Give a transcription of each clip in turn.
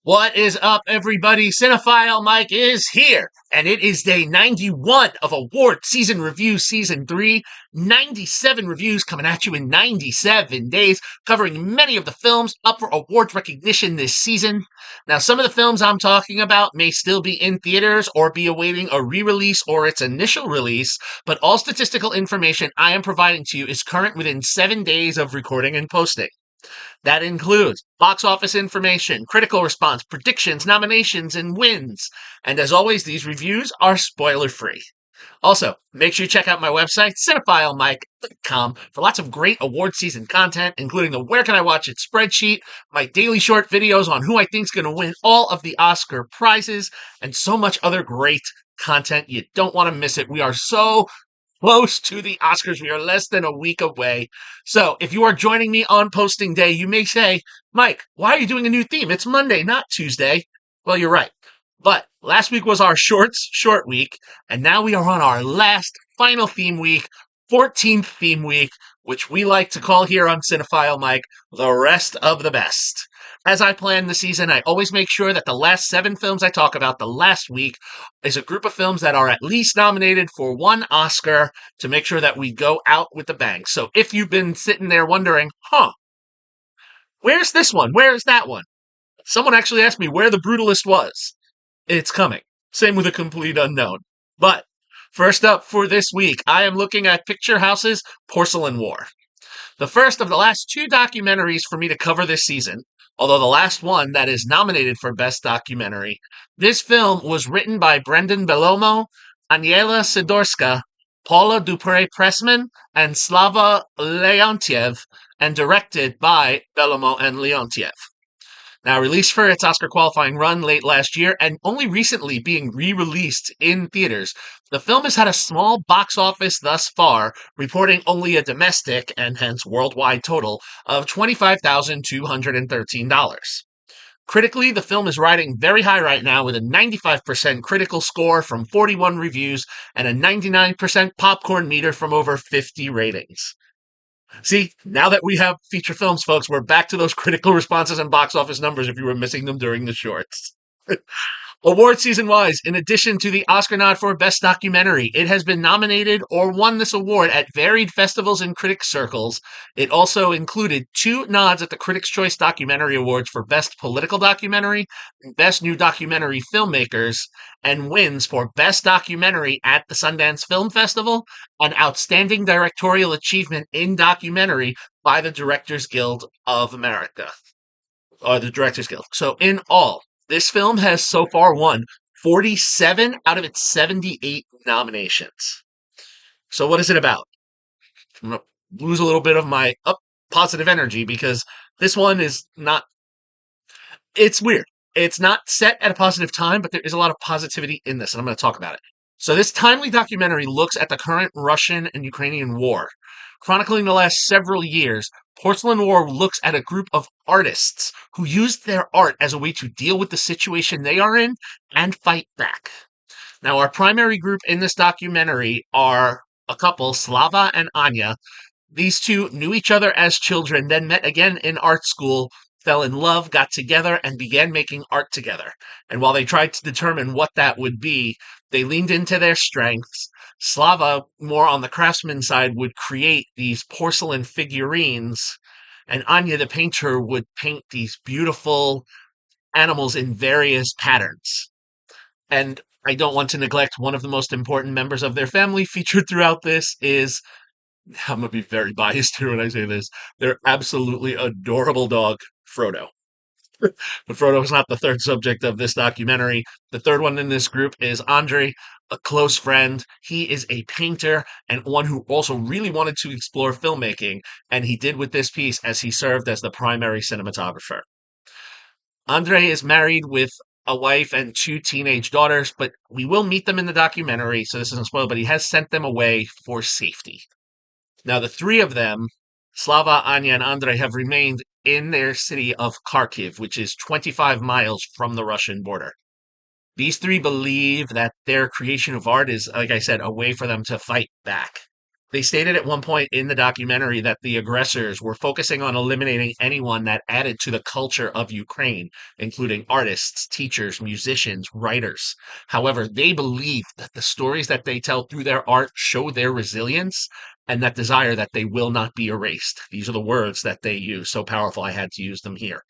What is up, everybody? Cinephile Mike is here, and it is day 91 of Award Season Review Season 3. 97 reviews coming at you in 97 days, covering many of the films up for awards recognition this season. Now, some of the films I'm talking about may still be in theaters or be awaiting a re-release or its initial release, but all statistical information I am providing to you is current within 7 days of recording and posting. That includes box office information, critical response, predictions, nominations, and wins. And as always, these reviews are spoiler free. Also, make sure you check out my website, cinephilemike.com, for lots of great award season content, including the Where Can I Watch It spreadsheet, my daily short videos on who I think is going to win all of the Oscar prizes, and so much other great content. You don't want to miss it. We are so close to the Oscars. We are less than a week away. So if you are joining me on posting day, you may say, Mike, why are you doing a new theme? It's Monday, not Tuesday. Well, you're right. But last week was our short week, and now we are on our last final theme week, 14th theme week, which we like to call here on Cinephile Mike, the rest of the best. As I plan the season, I always make sure that the last 7 films I talk about the last week is a group of films that are at least nominated for one Oscar to make sure that we go out with the bang. So if you've been sitting there wondering, where's this one? Where's that one? Someone actually asked me where The Brutalist was. It's coming. Same with A Complete Unknown. But first up for this week, I am looking at Picture House's Porcelain War. The first of the last 2 documentaries for me to cover this season, although the last one that is nominated for Best Documentary. This film was written by Brendan Bellomo, Aniela Sidorska, Paula Dupré-Pressman, and Slava Leontyev, and directed by Bellomo and Leontyev. Now, released for its Oscar qualifying run late last year and only recently being re-released in theaters, the film has had a small box office thus far, reporting only a domestic and hence worldwide total of $25,213. Critically, the film is riding very high right now with a 95% critical score from 41 reviews and a 99% popcorn meter from over 50 ratings. See, now that we have feature films, folks, we're back to those critical responses and box office numbers if you were missing them during the shorts. Award season wise, in addition to the Oscar nod for Best Documentary, it has been nominated or won this award at varied festivals and critics circles. It also included 2 nods at the Critics' Choice Documentary Awards for Best Political Documentary and Best New Documentary Filmmakers, and wins for Best Documentary at the Sundance Film Festival and Outstanding Directorial Achievement in Documentary by the Directors Guild of America, or the Directors Guild. So in all, this film has so far won 47 out of its 78 nominations. So what is it about? I'm going to lose a little bit of my positive energy because this one is not, it's weird. It's not set at a positive time, but there is a lot of positivity in this, and I'm going to talk about it. So this timely documentary looks at the current Russian and Ukrainian war. Chronicling the last several years, Porcelain War looks at a group of artists who used their art as a way to deal with the situation they are in and fight back. Now, our primary group in this documentary are a couple, Slava and Anya. These two knew each other as children, then met again in art school, fell in love, got together, and began making art together. And while they tried to determine what that would be, they leaned into their strengths. Slava, more on the craftsman side, would create these porcelain figurines, and Anya, the painter, would paint these beautiful animals in various patterns. And I don't want to neglect one of the most important members of their family featured throughout this is, I'm going to be very biased here when I say this, their absolutely adorable dog, Frodo. But Frodo is not the third subject of this documentary. The third one in this group is Andre, a close friend. He is a painter and one who also really wanted to explore filmmaking, and he did with this piece as he served as the primary cinematographer. Andre is married with a wife and 2 teenage daughters, but we will meet them in the documentary, so this isn't spoiled, but he has sent them away for safety. Now, the 3 of them, Slava, Anya, and Andrei, have remained in their city of Kharkiv, which is 25 miles from the Russian border. These 3 believe that their creation of art is, like I said, a way for them to fight back. They stated at one point in the documentary that the aggressors were focusing on eliminating anyone that added to the culture of Ukraine, including artists, teachers, musicians, writers. However, they believe that the stories that they tell through their art show their resilience and that desire that they will not be erased. These are the words that they use. So powerful, I had to use them here.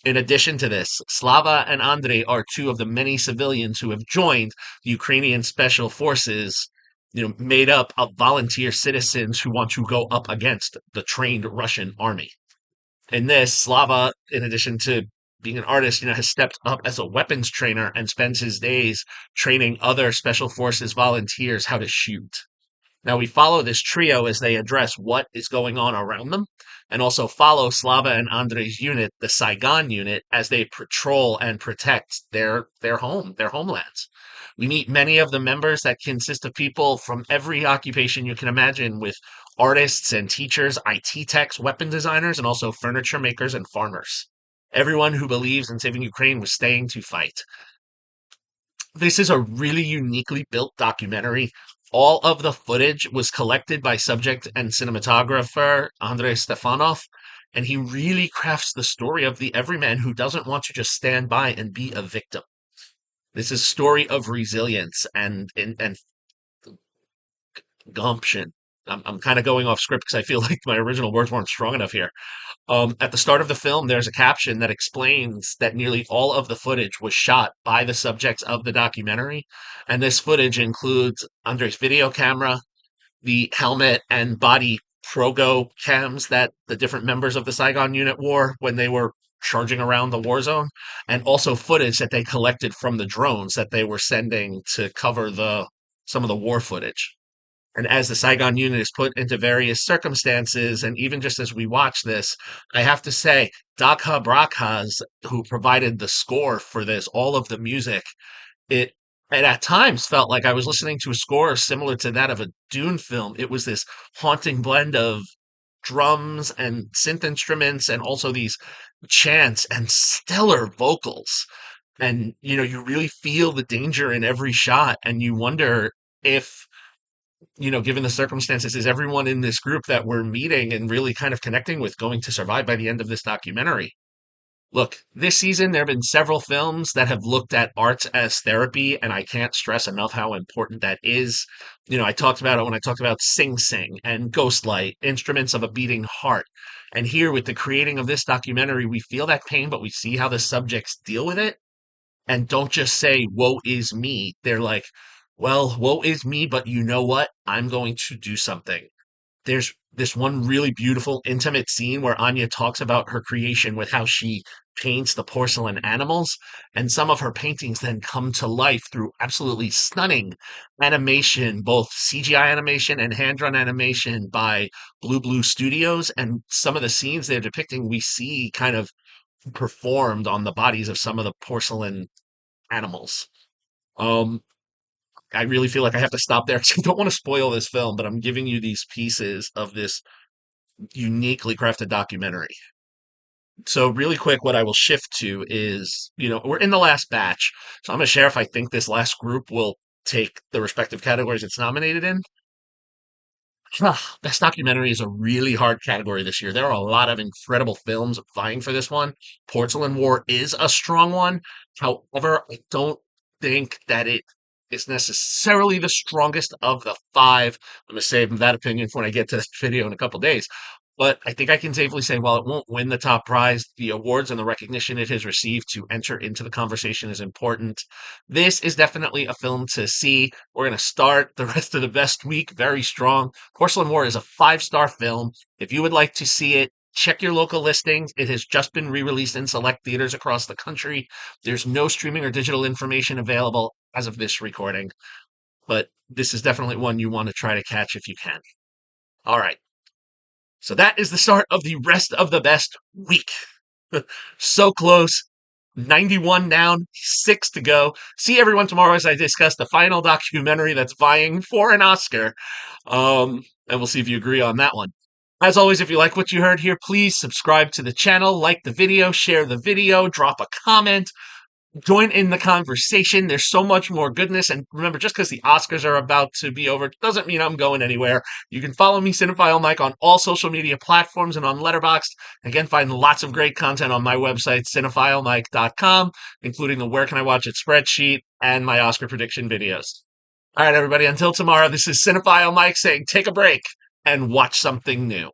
In addition to this, Slava and Andrei are two of the many civilians who have joined the Ukrainian special forces, made up of volunteer citizens who want to go up against the trained Russian army. In this, Slava, in addition to being an artist, has stepped up as a weapons trainer and spends his days training other special forces volunteers how to shoot. Now we follow this trio as they address what is going on around them, and also follow Slava and Andrei's unit, the Saigon unit, as they patrol and protect their homelands. We meet many of the members that consist of people from every occupation you can imagine, with artists and teachers, IT techs, weapon designers, and also furniture makers and farmers. Everyone who believes in saving Ukraine was staying to fight. This is a really uniquely built documentary. All of the footage was collected by subject and cinematographer Andrei Stefanov, and he really crafts the story of the everyman who doesn't want to just stand by and be a victim. This is a story of resilience and gumption. I'm kind of going off script because I feel like my original words weren't strong enough here. At the start of the film, there's a caption that explains that nearly all of the footage was shot by the subjects of the documentary. And this footage includes Andre's video camera, the helmet and body progo cams that the different members of the Saigon unit wore when they were charging around the war zone, and also footage that they collected from the drones that they were sending to cover some of the war footage. And as the Saigon unit is put into various circumstances, and even just as we watch this, I have to say, Dagha Brakhas, who provided the score for this, all of the music, it it at times felt like I was listening to a score similar to that of a Dune film. It was this haunting blend of drums and synth instruments and also these chants and stellar vocals. And you really feel the danger in every shot, and you wonder if given the circumstances, is everyone in this group that we're meeting and really kind of connecting with going to survive by the end of this documentary? Look, this season there have been several films that have looked at arts as therapy, and I can't stress enough how important that is. I talked about it when I talked about Sing Sing and Ghostlight, Instruments of a Beating Heart. And here with the creating of this documentary, we feel that pain, but we see how the subjects deal with it and don't just say, woe is me. They're like, well, woe is me, but you know what? I'm going to do something. There's this one really beautiful, intimate scene where Anya talks about her creation with how she paints the porcelain animals, and some of her paintings then come to life through absolutely stunning animation, both CGI animation and hand-drawn animation by Blue Studios. And some of the scenes they're depicting, we see kind of performed on the bodies of some of the porcelain animals. Um, I really feel like I have to stop there because I don't want to spoil this film, but I'm giving you these pieces of this uniquely crafted documentary. So, really quick, what I will shift to is, we're in the last batch. So, I'm going to share if I think this last group will take the respective categories it's nominated in. Best documentary is a really hard category this year. There are a lot of incredible films vying for this one. Porcelain War is a strong one. However, I don't think that it is necessarily the strongest of the five. I'm going to save that opinion for when I get to this video in a couple days. But I think I can safely say, while it won't win the top prize, the awards and the recognition it has received to enter into the conversation is important. This is definitely a film to see. We're going to start the rest of the best week very strong. Porcelain War is a 5-star film. If you would like to see it, check your local listings. It has just been re-released in select theaters across the country. There's no streaming or digital information available as of this recording, but this is definitely one you want to try to catch if you can. All right. So that is the start of the rest of the best week. So close. 91 down, 6 to go. See everyone tomorrow as I discuss the final documentary that's vying for an Oscar. And we'll see if you agree on that one. As always, if you like what you heard here, please subscribe to the channel, like the video, share the video, drop a comment. Join in the conversation. There's so much more goodness. And remember, just because the Oscars are about to be over doesn't mean I'm going anywhere. You can follow me, Cinephile Mike, on all social media platforms and on Letterboxd. Again, find lots of great content on my website, cinephilemike.com, including the Where Can I Watch It spreadsheet and my Oscar prediction videos. All right, everybody, until tomorrow, this is Cinephile Mike saying take a break and watch something new.